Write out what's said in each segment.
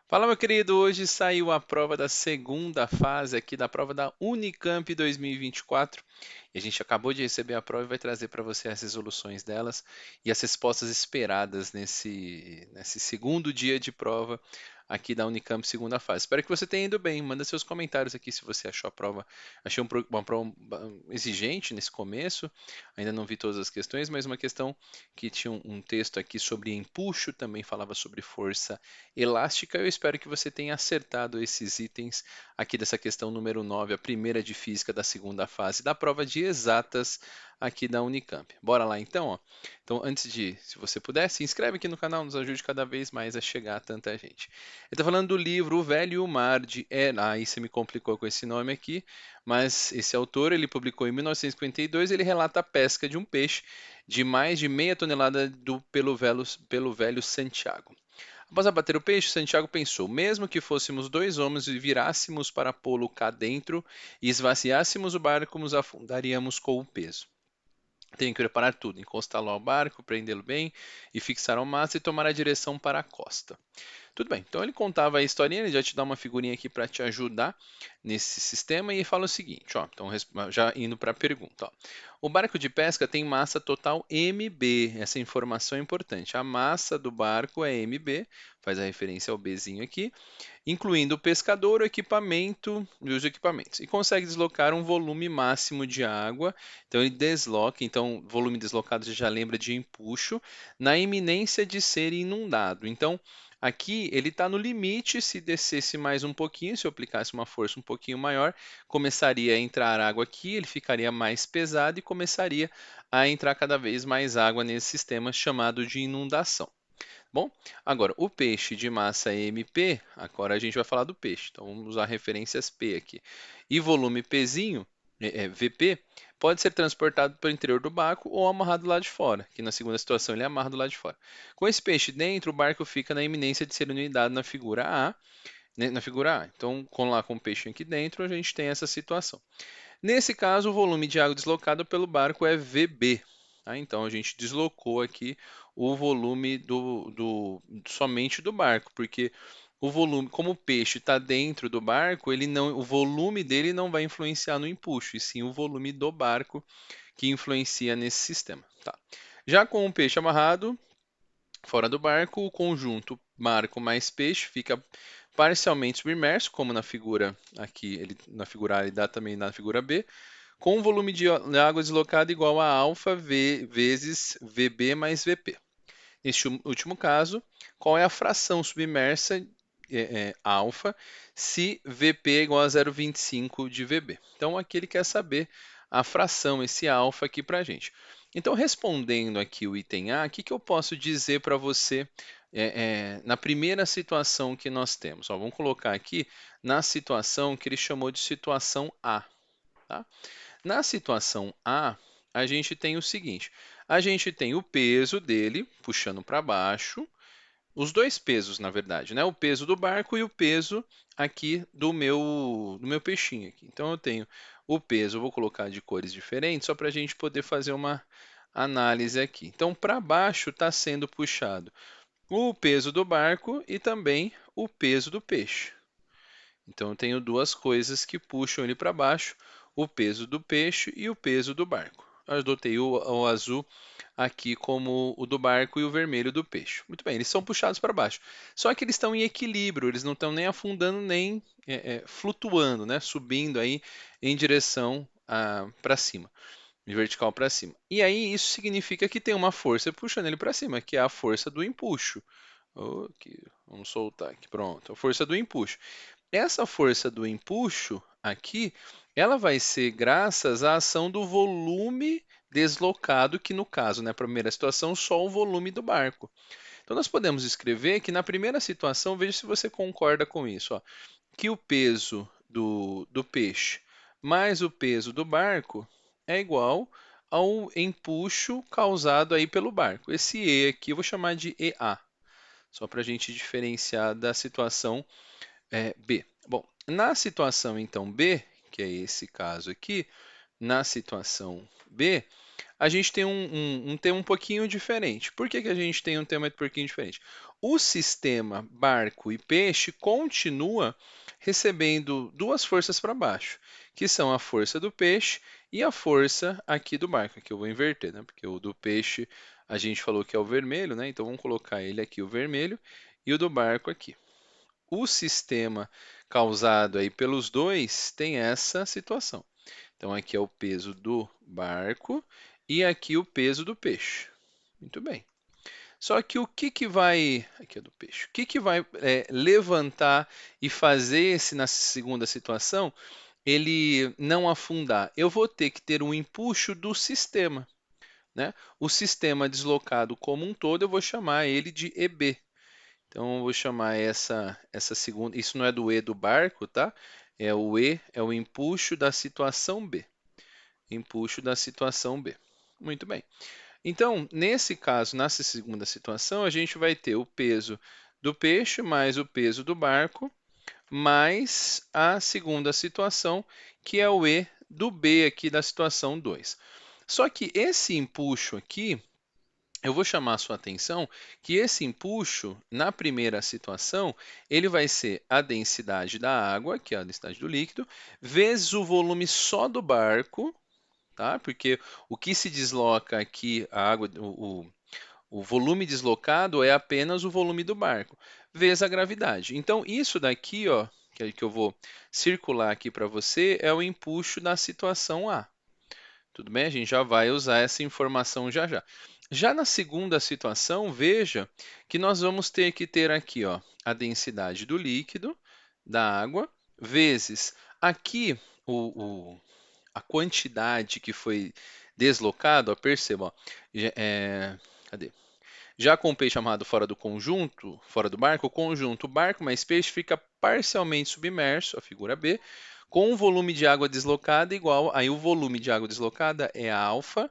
Fala, meu querido. Hoje saiu a prova da segunda fase aqui da prova da Unicamp 2024. E a gente acabou de receber a prova e vai trazer para você as resoluções delas e as respostas esperadas nesse segundo dia de prova aqui da Unicamp segunda fase. Espero que você tenha ido bem. Manda seus comentários aqui se você achou a prova. Achei uma prova exigente nesse começo. Ainda não vi todas as questões, mas uma questão que tinha um texto aqui sobre empuxo, também falava sobre força elástica. Eu espero que você tenha acertado esses itens aqui dessa questão número 9, a primeira de física da segunda fase da prova de exatas aqui da Unicamp. Bora lá então, ó. Então, antes de, se você puder, se inscreve aqui no canal, nos ajude cada vez mais a chegar a tanta gente. Ele está falando do livro O Velho e o Mar de aí você me complicou com esse nome aqui, mas esse autor, ele publicou em 1952, ele relata a pesca de um peixe de mais de meia tonelada pelo velho Santiago. Após abater o peixe, Santiago pensou: mesmo que fôssemos dois homens e virássemos para pô-lo cá dentro e esvaziássemos o barco, nos afundaríamos com o peso. Tenho que preparar tudo, encostá-lo ao barco, prendê-lo bem e fixar ao mastro e tomar a direção para a costa. Tudo bem, então ele contava a historinha, ele já te dá uma figurinha aqui para te ajudar nesse sistema e fala o seguinte, ó, então já indo para a pergunta, ó. O barco de pesca tem massa total MB, essa informação é importante. A massa do barco é MB, faz a referência ao Bzinho aqui, incluindo o pescador, o equipamento e os equipamentos. E consegue deslocar um volume máximo de água. Então ele desloca, então volume deslocado você já lembra de empuxo, na iminência de ser inundado. Então aqui ele está no limite, se descesse mais um pouquinho, se eu aplicasse uma força um pouquinho maior, começaria a entrar água aqui, ele ficaria mais pesado e começaria a entrar cada vez mais água nesse sistema chamado de inundação. Bom, agora o peixe de massa MP, agora a gente vai falar do peixe, então vamos usar referências P aqui. E volume Pzinho, VP, pode ser transportado pelo interior do barco ou amarrado lá de fora, que na segunda situação ele é amarrado lá de fora. Com esse peixe dentro, o barco fica na iminência de ser unidade na figura A, né, na figura A. Então, com o peixe aqui dentro, a gente tem essa situação. Nesse caso, o volume de água deslocado pelo barco é VB. Tá? Então, a gente deslocou aqui o volume somente do barco, porque o volume, como o peixe está dentro do barco, ele não, o volume dele não vai influenciar no empuxo, e sim o volume do barco que influencia nesse sistema. Tá? Já com o peixe amarrado fora do barco, o conjunto barco mais peixe fica parcialmente submerso, como na figura aqui, na figura A e dá também na figura B, com um volume de água deslocado igual a alfa vezes VB mais VP. Neste último caso, qual é a fração submersa alfa se VP é igual a 0,25 de VB? Então aqui ele quer saber a fração, esse alfa aqui para a gente. Então, respondendo aqui o item A, o que eu posso dizer para você na primeira situação que nós temos? Ó, vamos colocar aqui na situação que ele chamou de situação A. Tá? Na situação A, a gente tem o seguinte: a gente tem o peso dele puxando para baixo, os dois pesos, na verdade, né? O peso do barco e o peso aqui do meu peixinho aqui. Então eu tenho o peso, eu vou colocar de cores diferentes só para a gente poder fazer uma análise aqui. Então para baixo está sendo puxado o peso do barco e também o peso do peixe. Então eu tenho duas coisas que puxam ele para baixo, o peso do peixe e o peso do barco. Eu adotei o azul aqui como o do barco e o vermelho do peixe. Muito bem, eles são puxados para baixo. Só que eles estão em equilíbrio, eles não estão nem afundando nem flutuando, né? Subindo aí em direção para cima, de vertical para cima. E aí isso significa que tem uma força puxando ele para cima, que é a força do empuxo. Aqui, vamos soltar aqui, pronto, a força do empuxo. Essa força do empuxo aqui, ela vai ser graças à ação do volume deslocado, que no caso, na primeira situação, só o volume do barco. Então nós podemos escrever que na primeira situação, veja se você concorda com isso, ó, que o peso do peixe mais o peso do barco é igual ao empuxo causado aí pelo barco. Esse E aqui eu vou chamar de EA, só para a gente diferenciar da situação B. Bom, na situação então B, que é esse caso aqui, na situação B, a gente tem um tema um pouquinho diferente. Por que a gente tem um tema um pouquinho diferente? O sistema barco e peixe continua recebendo duas forças para baixo, que são a força do peixe e a força aqui do barco. Aqui eu vou inverter, né? Porque o do peixe a gente falou que é o vermelho, né? Então vamos colocar ele aqui, o vermelho, e o do barco aqui. O sistema causado aí pelos dois tem essa situação. Então aqui é o peso do barco e aqui o peso do peixe. Muito bem. Só que o que que vai, aqui é do peixe, o que que vai levantar e fazer esse na segunda situação ele não afundar? Eu vou ter que ter um empuxo do sistema, né? O sistema deslocado como um todo, eu vou chamar ele de EB. Então eu vou chamar essa segunda, isso não é do E do barco, tá? É o E, é o empuxo da situação B. Empuxo da situação B. Muito bem. Então, nesse caso, nessa segunda situação, a gente vai ter o peso do peixe mais o peso do barco, mais a segunda situação, que é o E do B aqui da situação 2. Só que esse empuxo aqui, eu vou chamar a sua atenção que esse empuxo, na primeira situação, ele vai ser a densidade da água, que é a densidade do líquido, vezes o volume só do barco, tá? Porque o que se desloca aqui, a água, o volume deslocado é apenas o volume do barco, vezes a gravidade. Então, isso daqui, ó, que eu vou circular aqui para você, é o empuxo da situação A. Tudo bem? A gente já vai usar essa informação já já. Já na segunda situação, veja que nós vamos ter que ter aqui, ó, a densidade do líquido, da água, vezes aqui a quantidade que foi deslocado, ó, perceba, ó, cadê? Já com o peixe chamado fora do conjunto, fora do barco, o conjunto barco mais peixe fica parcialmente submerso, a figura B, com um volume de água deslocada igual, aí o volume de água deslocada é alfa,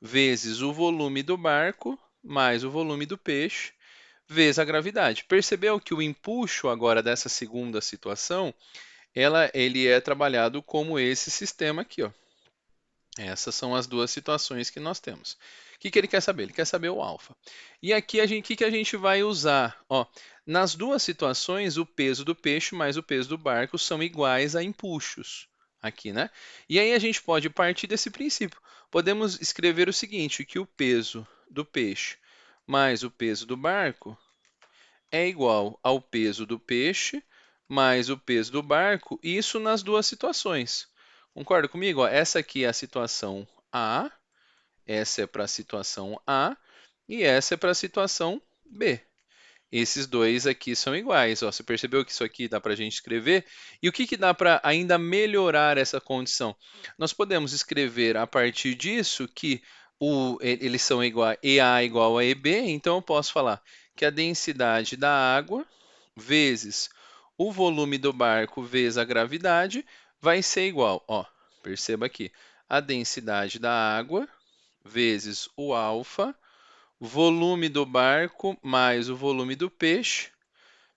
vezes o volume do barco, mais o volume do peixe, vezes a gravidade. Percebeu que o empuxo agora dessa segunda situação, ele é trabalhado como esse sistema aqui, ó. Essas são as duas situações que nós temos. O que ele quer saber? Ele quer saber o alfa. E aqui o que a gente vai usar? Ó, nas duas situações, o peso do peixe mais o peso do barco são iguais a empuxos. Aqui, né? E aí a gente pode partir desse princípio. Podemos escrever o seguinte, que o peso do peixe mais o peso do barco é igual ao peso do peixe mais o peso do barco, isso nas duas situações. Concorda comigo? Ó, essa aqui é a situação A, essa é para a situação A e essa é para a situação B. Esses dois aqui são iguais. Ó, você percebeu que isso aqui dá para a gente escrever? E o que, que dá para ainda melhorar essa condição? Nós podemos escrever a partir disso que eles são iguais, EA igual a EB, então eu posso falar que a densidade da água vezes o volume do barco vezes a gravidade vai ser igual. Ó, perceba aqui, a densidade da água vezes o alfa volume do barco mais o volume do peixe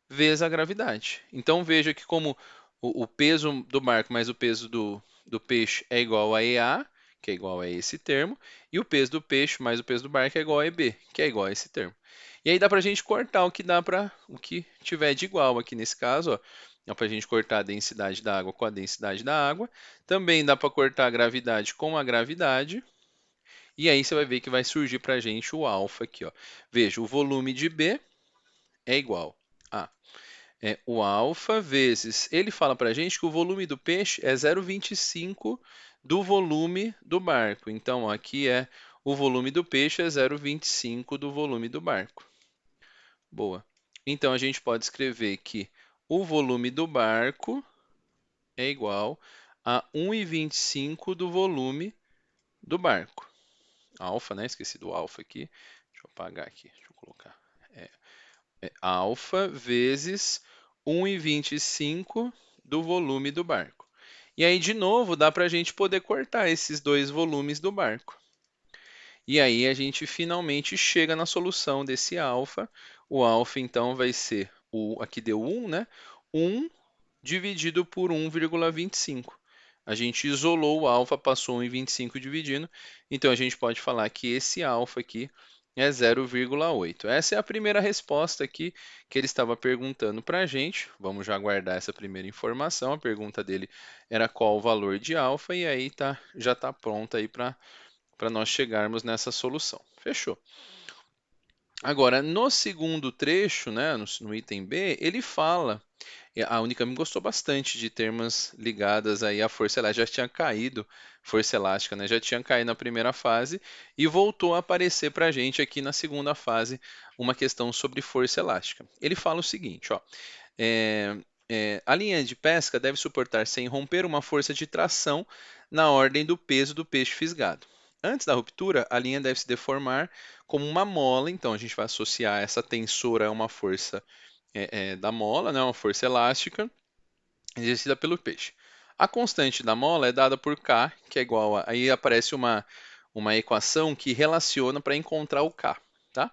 vezes a gravidade. Então veja que como o peso do barco mais o peso do peixe é igual a EA, que é igual a esse termo, e o peso do peixe mais o peso do barco é igual a EB, que é igual a esse termo. E aí dá para a gente cortar o que dá para o que tiver de igual aqui nesse caso, ó. Dá para a gente cortar a densidade da água com a densidade da água. Também dá para cortar a gravidade com a gravidade. E aí você vai ver que vai surgir para a gente o alfa aqui, ó. Veja, o volume de B é igual a o alfa vezes... Ele fala para a gente que o volume do peixe é 0,25 do volume do barco. Então, ó, aqui é o volume do peixe é 0,25 do volume do barco. Boa. Então, a gente pode escrever que o volume do barco é igual a 1,25 do volume do barco. Alfa, né? Esqueci do alfa aqui. Deixa eu apagar aqui. Deixa eu colocar. Alfa vezes 1,25 do volume do barco. E aí, de novo, dá para a gente poder cortar esses dois volumes do barco. E aí a gente finalmente chega na solução desse alfa. O alfa, então, vai ser, aqui deu 1, né? 1 dividido por 1,25. a gente isolou o alfa, passou 1,25 dividindo, então a gente pode falar que esse alfa aqui é 0,8. Essa é a primeira resposta aqui que ele estava perguntando para a gente. Vamos já guardar essa primeira informação. A pergunta dele era qual o valor de alfa, e aí já está pronta aí para nós chegarmos nessa solução. Fechou. Agora, no segundo trecho, né, no item B, ele fala, a Unicamp gostou bastante de termos ligadas aí à força elástica, já tinha caído, força elástica, né, já tinha caído na primeira fase e voltou a aparecer para a gente aqui na segunda fase uma questão sobre força elástica. Ele fala o seguinte, ó, é, a linha de pesca deve suportar sem romper uma força de tração na ordem do peso do peixe fisgado. Antes da ruptura, a linha deve se deformar como uma mola, então a gente vai associar essa tensora a uma força da mola, né, uma força elástica exercida pelo peixe. A constante da mola é dada por K, que é igual a. Aí aparece uma equação que relaciona para encontrar o K. Tá?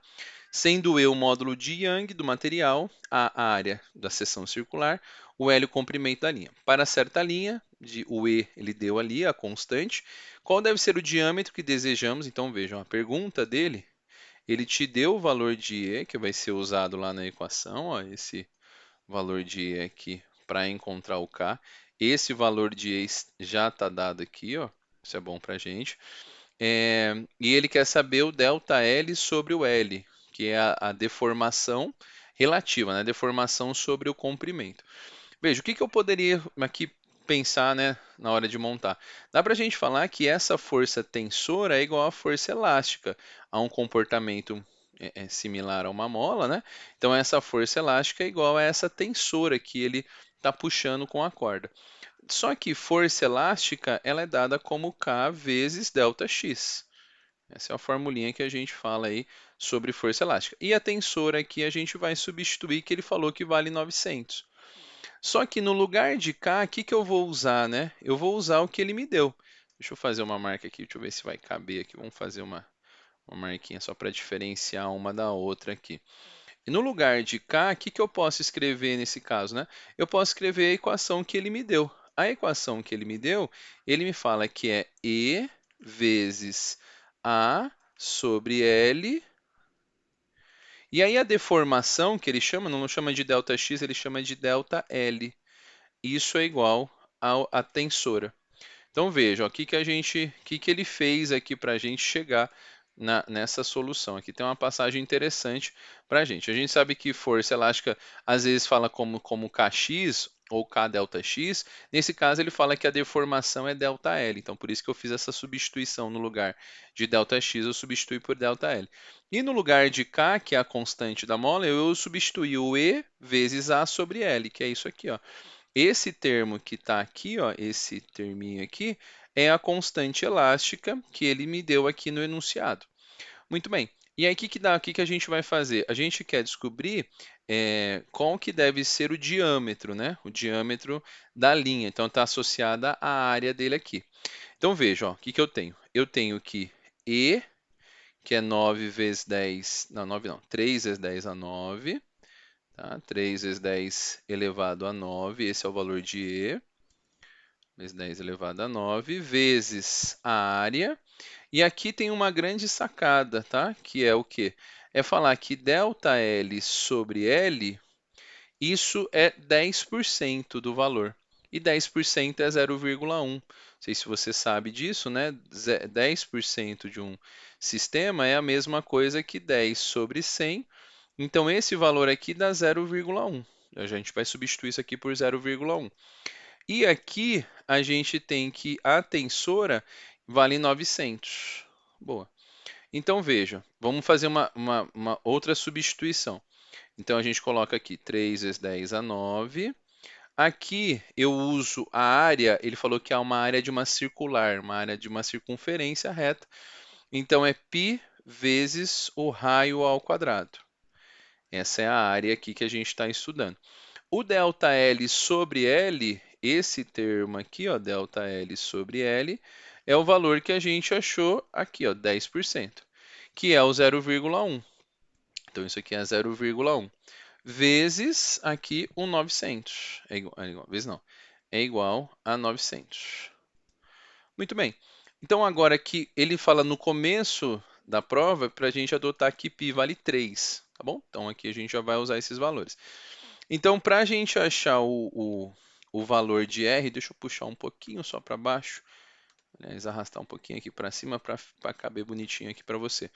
Sendo E o módulo de Young do material, a área da seção circular, o L o comprimento da linha. Para certa linha, o E ele deu ali a constante, qual deve ser o diâmetro que desejamos? Então vejam, a pergunta dele, ele te deu o valor de E, que vai ser usado lá na equação, ó, esse valor de E aqui para encontrar o K. Esse valor de E já está dado aqui, ó, isso é bom para a gente. E ele quer saber o ΔL sobre o L, que é a deformação relativa, né? A deformação sobre o comprimento. Veja, o que eu poderia aqui pensar, né, na hora de montar? Dá para a gente falar que essa força tensora é igual à força elástica, a um comportamento similar a uma mola, né? Então essa força elástica é igual a essa tensora que ele está puxando com a corda. Só que força elástica ela é dada como K vezes ΔX. Essa é a formulinha que a gente fala aí sobre força elástica. E a tensora aqui a gente vai substituir, que ele falou que vale 900. Só que no lugar de K, o que, que eu vou usar, né? Eu vou usar o que ele me deu. Deixa eu fazer uma marca aqui, deixa eu ver se vai caber aqui. Vamos fazer uma marquinha só para diferenciar uma da outra aqui. E no lugar de K, o que, que eu posso escrever nesse caso, né? Eu posso escrever a equação que ele me deu. A equação que ele me deu, ele me fala que é E vezes A sobre L. E aí a deformação que ele chama, não chama de ΔX, ele chama de ΔL. Isso é igual à tensora. Então veja, o que que ele fez aqui para a gente chegar nessa solução. Aqui tem uma passagem interessante para a gente. A gente sabe que força elástica às vezes fala como Kx ou K delta X. Nesse caso ele fala que a deformação é delta L. Então por isso que eu fiz essa substituição no lugar de delta X, eu substituí por delta L. E no lugar de K, que é a constante da mola, eu substituí o E vezes A sobre L, que é isso aqui, ó. Esse termo que está aqui, ó, esse terminho aqui, é a constante elástica que ele me deu aqui no enunciado. Muito bem. E aí, o que que dá? O que que a gente vai fazer? A gente quer descobrir qual que deve ser o diâmetro, né? O diâmetro da linha. Então, está associada à área dele aqui. Então, veja, ó, o que que eu tenho? Eu tenho que E, que é 9 vezes 10... Não, 9 não. 3 vezes 10 a 9. Tá? 3 vezes 10 elevado a 9, esse é o valor de E, vezes 10 elevado a 9, vezes a área. E aqui tem uma grande sacada, tá? Que é o quê? É falar que ΔL sobre L, isso é 10% do valor. E 10% é 0,1. Não sei se você sabe disso, né? 10% de um sistema é a mesma coisa que 10 sobre 100. Então, esse valor aqui dá 0,1. A gente vai substituir isso aqui por 0,1. E aqui a gente tem que a tensora vale 900. Boa. Então, veja, vamos fazer uma outra substituição. Então, a gente coloca aqui 3 vezes 10 a 9. Aqui eu uso a área, ele falou que é uma área de uma circular, uma área de uma circunferência reta. Então, é π vezes o raio ao quadrado. Essa é a área aqui que a gente está estudando. O ΔL sobre L, esse termo aqui, ó, ΔL sobre L, é o valor que a gente achou aqui, ó, 10%, que é o 0,1. Então, isso aqui é 0,1. Vezes aqui o 900. Vezes não. É igual a 900. Muito bem. Então, agora que ele fala no começo da prova, para a gente adotar que π vale 3, tá bom? Então, aqui a gente já vai usar esses valores. Então, para a gente achar o valor de R, deixa eu puxar um pouquinho só para baixo, aliás, arrastar um pouquinho aqui para cima para caber bonitinho aqui para você.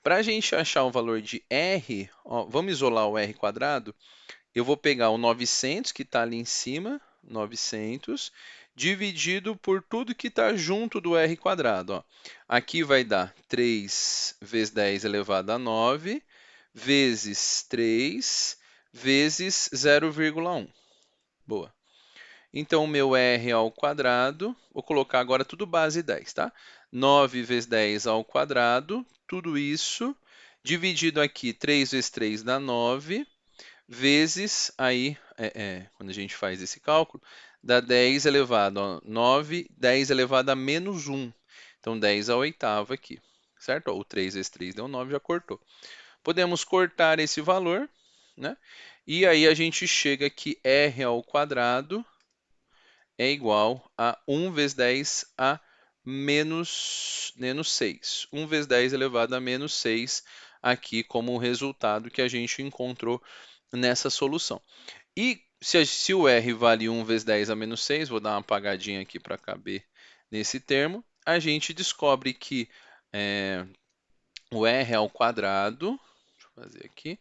Para a gente achar o valor de R, ó, vamos isolar o R quadrado. Eu vou pegar o 900 que está ali em cima, 900, dividido por tudo que está junto do R quadrado. Ó. Aqui vai dar 3 vezes 10 elevado a 9, vezes 3, vezes 0,1. Boa. Então, o meu R ao quadrado, vou colocar agora tudo base 10, tá? 9 vezes 10 ao quadrado, tudo isso, dividido aqui, 3 vezes 3 dá 9, vezes, aí, quando a gente faz esse cálculo, dá 10 elevado a 9, 10 elevado a menos 1. Então, 10 à oitava aqui, certo? Ó, o 3 vezes 3 deu 9, já cortou. Podemos cortar esse valor, né? E aí a gente chega que R ao quadrado é igual a 1 vezes 10 a menos 6. 1 vezes 10 elevado a menos 6 aqui como resultado que a gente encontrou nessa solução. E se o R vale 1 vezes 10 a menos 6, vou dar uma apagadinha aqui para caber nesse termo, a gente descobre que o R ao quadrado, deixa eu fazer aqui,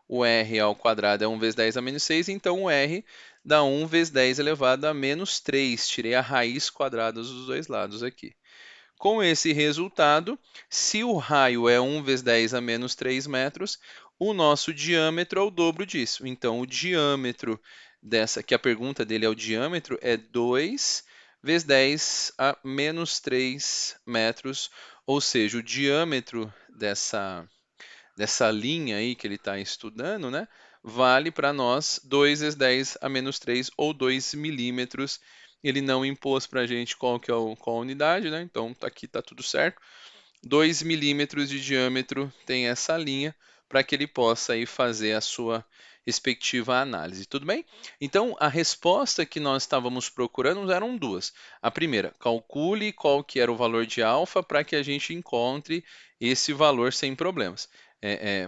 o R ao quadrado é 1 vezes 10 a menos 6, então o R dá 1 vezes 10 elevado a menos 3. Tirei a raiz quadrada dos dois lados aqui. Com esse resultado, se o raio é 1 vezes 10 a menos 3 metros, o nosso diâmetro é o dobro disso. Então, o diâmetro dessa, que a pergunta dele é o diâmetro, é 2 vezes 10 a menos 3 metros, ou seja, o diâmetro dessa linha aí que ele está estudando, né, vale para nós 2 vezes 10 a menos 3 ou 2 milímetros. Ele não impôs para a gente qual que é qual a unidade, né? Então tá aqui, tá tudo certo. 2 milímetros de diâmetro tem essa linha para que ele possa aí fazer a sua respectiva análise. Tudo bem? Então, a resposta que nós estávamos procurando eram duas. A primeira, calcule qual que era o valor de alfa para que a gente encontre esse valor sem problemas.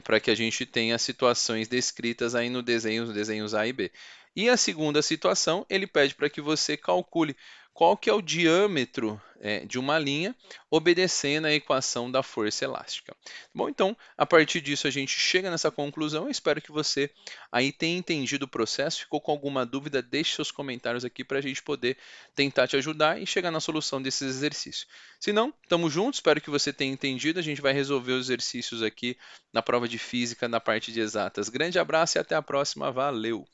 Para que a gente tenha situações descritas aí no desenho, nos desenhos A e B. E a segunda situação, ele pede para que você calcule qual que é o diâmetro de uma linha obedecendo à equação da força elástica. Bom, então, a partir disso a gente chega nessa conclusão. Eu espero que você aí tenha entendido o processo. Ficou com alguma dúvida? Deixe seus comentários aqui para a gente poder tentar te ajudar e chegar na solução desses exercícios. Se não, estamos juntos. Espero que você tenha entendido. A gente vai resolver os exercícios aqui na prova de física, na parte de exatas. Grande abraço e até a próxima. Valeu!